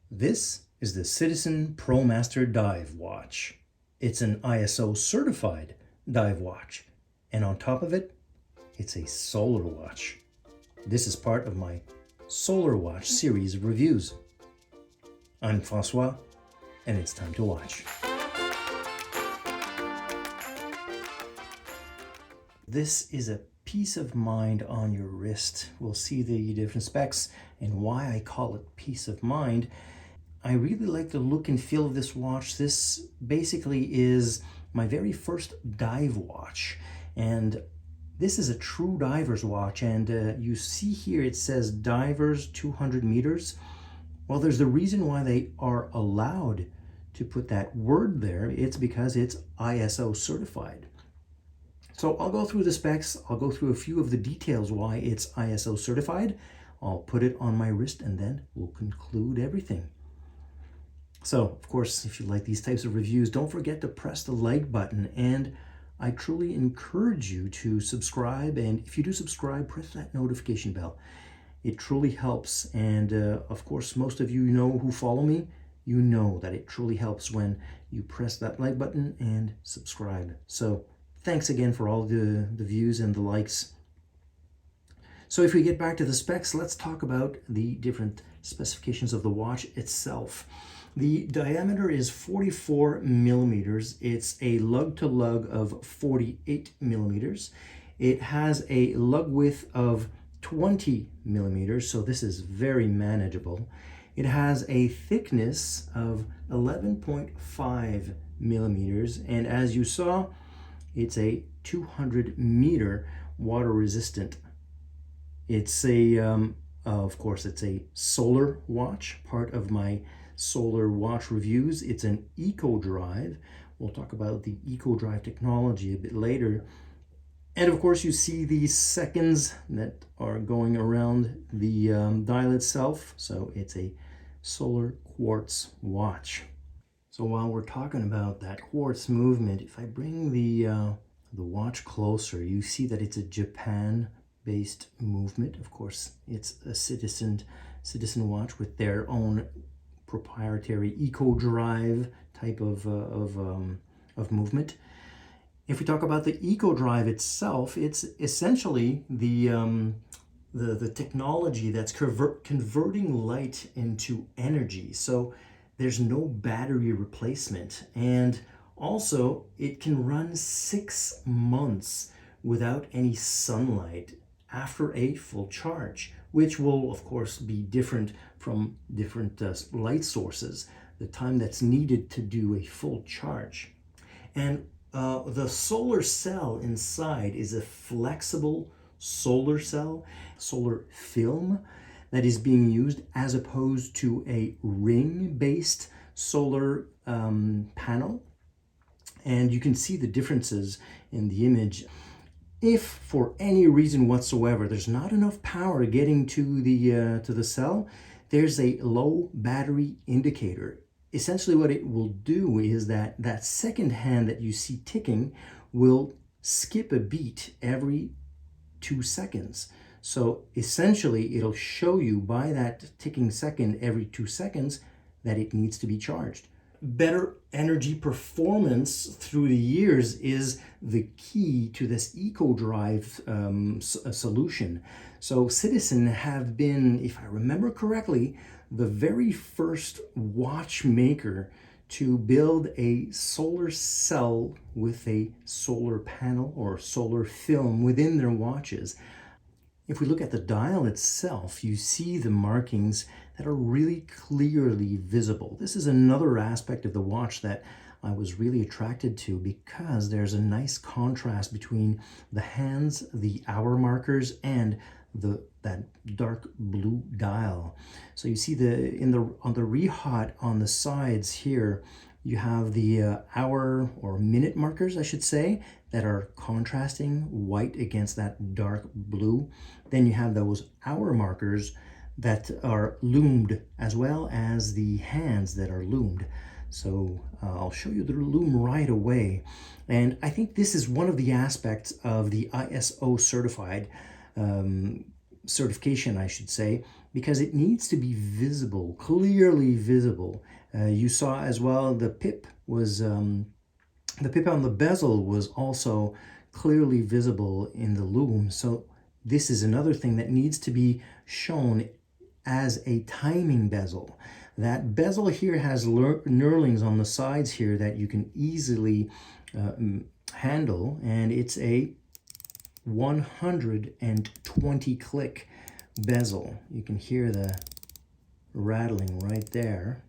This is the Citizen Promaster Dive watch. It's an ISO certified dive watch, and on top of it, it's a solar watch. This is part of my solar watch series of reviews. I'm Francois, and it's time to watch. This is a peace of mind on your wrist. We'll see the different specs and why I call it peace of mind. I really like the look and feel of this watch. This basically is my very first dive watch, and this is a true diver's watch. And you see here it says divers 200 meters. Well, there's the reason why they are allowed to put that word there. It's because it's ISO certified. So I'll go through the specs, I'll go through a few of the details why it's ISO certified. I'll put it on my wrist and then we'll conclude everything. So, of course, if you like these types of reviews, don't forget to press the like button, and I truly encourage you to subscribe, and if you do subscribe, press that notification bell. It truly helps, and of course, most of you know who follow me, you know that it truly helps when you press that like button and subscribe. So, thanks again for all the views and the likes. So if we get back to the specs, let's talk about the different specifications of the watch itself. The diameter is 44 millimeters. It's a lug-to-lug of 48 millimeters. It has a lug width of 20 millimeters, so this is very manageable. It has a thickness of 11.5 millimeters, and as you saw, it's a 200 meter water resistant. It's a, of course, it's a solar watch, part of my solar watch reviews. It's an Eco Drive. We'll talk about the Eco Drive technology a bit later. And of course, you see these seconds that are going around the dial itself. So it's a solar quartz watch. So while we're talking about that quartz movement, if I bring the watch closer, you see that it's a Japan-based movement. Of course, it's a Citizen watch with their own proprietary Eco Drive type of movement. If we talk about the Eco Drive itself, it's essentially the technology that's converting light into energy. So there's no battery replacement, and also it can run 6 months without any sunlight after a full charge, which will of course be different from different light sources, the time that's needed to do a full charge. And the solar cell inside is a flexible solar cell, solar film, that is being used as opposed to a ring-based solar panel. And you can see the differences in the image. If for any reason whatsoever there's not enough power getting to the cell, there's a low battery indicator. Essentially what it will do is that second hand that you see ticking will skip a beat every 2 seconds. So essentially it'll show you by that ticking second every 2 seconds that it needs to be charged. Better energy performance through the years is the key to this Eco Drive solution. So Citizen have been, if I remember correctly, the very first watchmaker to build a solar cell with a solar panel or solar film within their watches. If we look at the dial itself, you see the markings that are really clearly visible. This is another aspect of the watch that I was really attracted to, because there's a nice contrast between the hands, the hour markers, and that dark blue dial. So you see on the rehaut on the sides here, you have the hour or minute markers, I should say, that are contrasting white against that dark blue. Then you have those hour markers that are loomed, as well as the hands that are loomed. So I'll show you the loom right away. And I think this is one of the aspects of the ISO certified certification, I should say, because it needs to be visible, clearly visible. You saw as well the pip was, the pip on the bezel was also clearly visible in the loom. So this is another thing that needs to be shown as a timing bezel. That bezel here has knurlings on the sides here that you can easily handle, and it's a 120 click bezel. You can hear the rattling right there,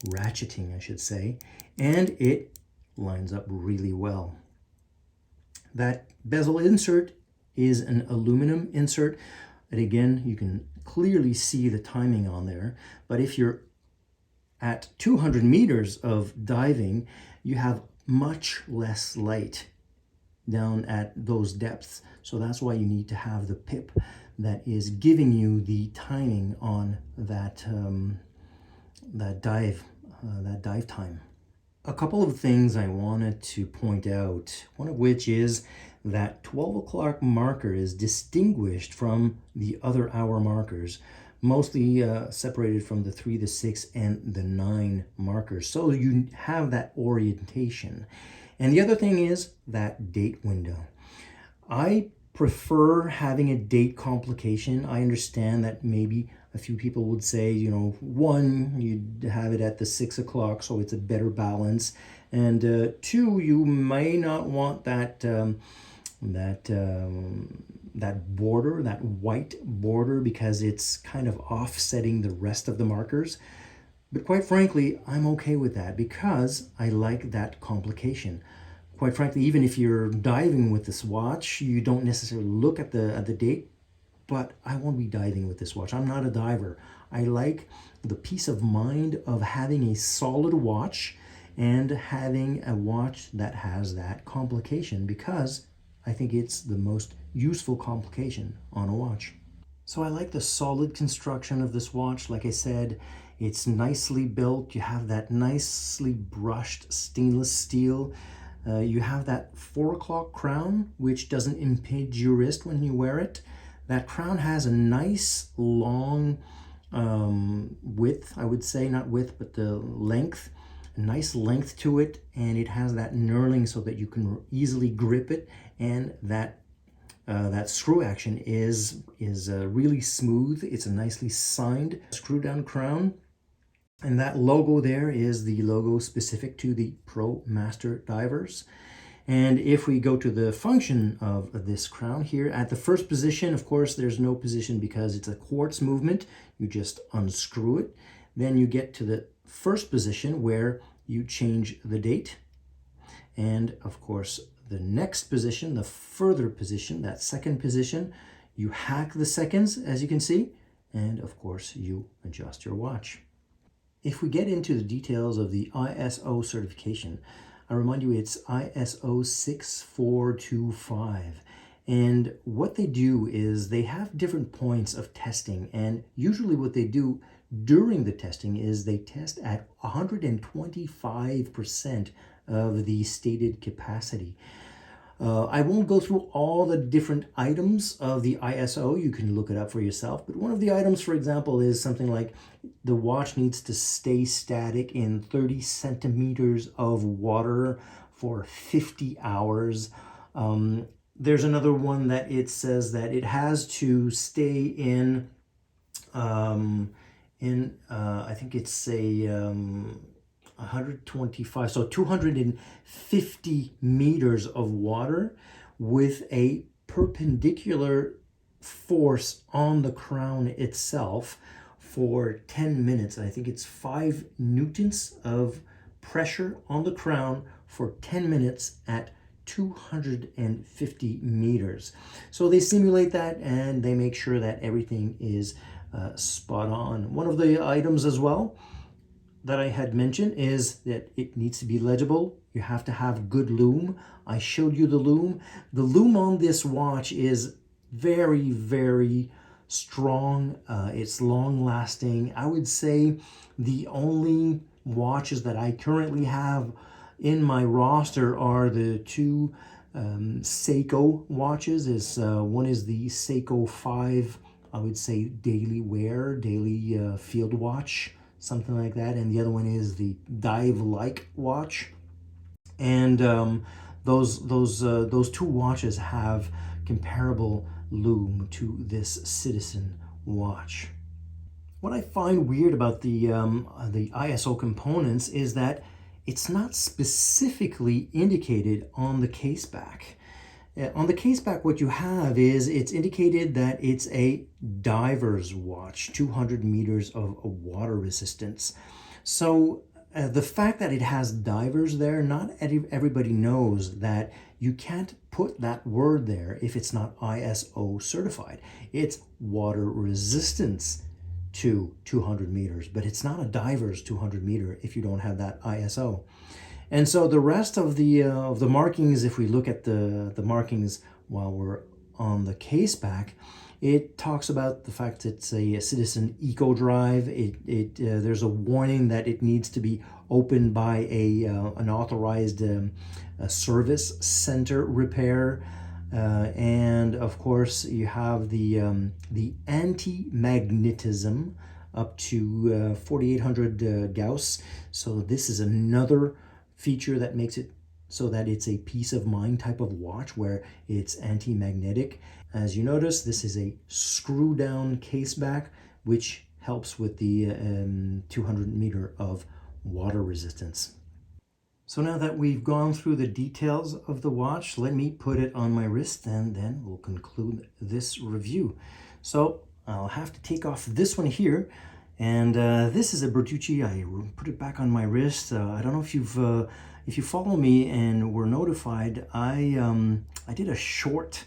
ratcheting I should say, and it lines up really well. That bezel insert is an aluminum insert, and again you can clearly see the timing on there. But if you're at 200 meters of diving, you have much less light down at those depths. So that's why you need to have the pip that is giving you the timing on that that dive time. A couple of things I wanted to point out, one of which is that 12 o'clock marker is distinguished from the other hour markers, mostly separated from the 3, the 6, and the 9 markers. So you have that orientation. And the other thing is that date window. I prefer having a date complication. I understand that maybe a few people would say, you know, 1, you'd have it at the 6 o'clock, so it's a better balance. And 2, you may not want that that border, that white border, because it's kind of offsetting the rest of the markers. But quite frankly, I'm okay with that because I like that complication. Quite frankly, even if you're diving with this watch, you don't necessarily look at the date, but I won't be diving with this watch. I'm not a diver. I like the peace of mind of having a solid watch and having a watch that has that complication, because I think it's the most useful complication on a watch. So I like the solid construction of this watch. Like I said, it's nicely built. You have that nicely brushed stainless steel. You have that 4 o'clock crown, which doesn't impinge your wrist when you wear it. That crown has a nice long width, I would say, not width, but the length, a nice length to it, and it has that knurling so that you can easily grip it, and that that screw action is really smooth. It's a nicely signed screw down crown. And that logo there is the logo specific to the Promaster divers. And if we go to the function of this crown here, at the first position, of course, there's no position because it's a quartz movement. You just unscrew it. Then you get to the first position where you change the date. And of course, the next position, the further position, that second position, you hack the seconds, as you can see. And of course, you adjust your watch. If we get into the details of the ISO certification, I remind you it's ISO-6425. And what they do is they have different points of testing. And usually what they do during the testing is they test at 125% of the stated capacity. I won't go through all the different items of the ISO. You can look it up for yourself. But one of the items, for example, is something like the watch needs to stay static in 30 centimeters of water for 50 hours. There's another one that it says that it has to stay in I think it's a 125, so 250 meters of water with a perpendicular force on the crown itself for 10 minutes. I think it's 5 newtons of pressure on the crown for 10 minutes at 250 meters. So they simulate that and they make sure that everything is spot on. One of the items as well that I had mentioned is that it needs to be legible. You have to have good loom. I showed you the loom. The loom on this watch is very, very strong. It's long lasting. I would say the only watches that I currently have in my roster are the 2 Seiko watches. One is the Seiko 5 I would say daily wear, daily field watch, something like that. And the other one is the dive-like watch. And those two watches have comparable lume to this Citizen watch. What I find weird about the ISO components is that it's not specifically indicated on the case back. On the case back, what you have is it's indicated that it's a diver's watch, 200 meters of water resistance. So the fact that it has divers there, not everybody knows that you can't put that word there if it's not ISO certified. It's water resistance to 200 meters, but it's not a diver's 200 meter if you don't have that ISO. And so the rest of the markings, if we look at the markings while we're on the case back, it talks about the fact it's a Citizen Eco Drive. There's a warning that it needs to be opened by an authorized service center repair. And of course, you have the anti-magnetism up to 4800 Gauss. So this is another feature that makes it so that it's a peace of mind type of watch where it's anti-magnetic. As you notice, this is a screw down case back, which helps with the 200 meter of water resistance. So now that we've gone through the details of the watch, let me put it on my wrist and then we'll conclude this review. So I'll have to take off this one here. And this is a Bertucci. I put it back on my wrist. I don't know if you follow me and were notified, I did a short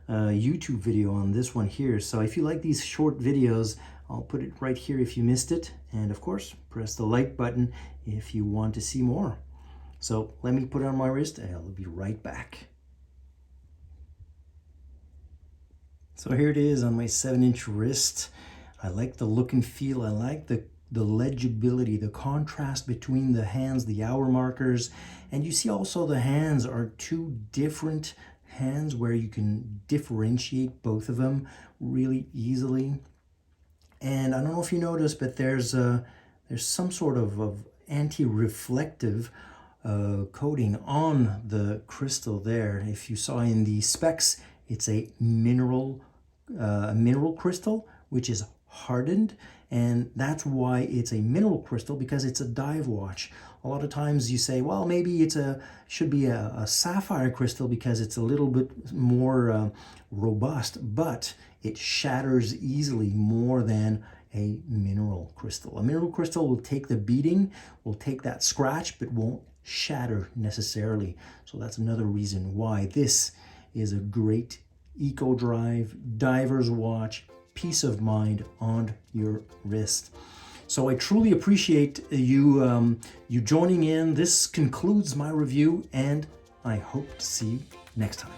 YouTube video on this one here. So if you like these short videos, I'll put it right here if you missed it. And of course, press the like button if you want to see more. So let me put it on my wrist and I'll be right back. So here it is on my 7-inch wrist. I like the look and feel. I like the legibility, the contrast between the hands, the hour markers. And you see also the hands are two different hands where you can differentiate both of them really easily. And I don't know if you noticed, but there's some sort of anti-reflective coating on the crystal there. If you saw in the specs, it's a mineral crystal, which is hardened, and that's why it's a mineral crystal, because it's a dive watch. A lot of times you say, well, maybe should be a sapphire crystal because it's a little bit more robust, but it shatters easily more than a mineral crystal. A mineral crystal will take the beating, will take that scratch, but won't shatter necessarily. So that's another reason why this is a great Eco Drive diver's watch, peace of mind on your wrist. So I truly appreciate you joining in. This concludes my review, and I hope to see you next time.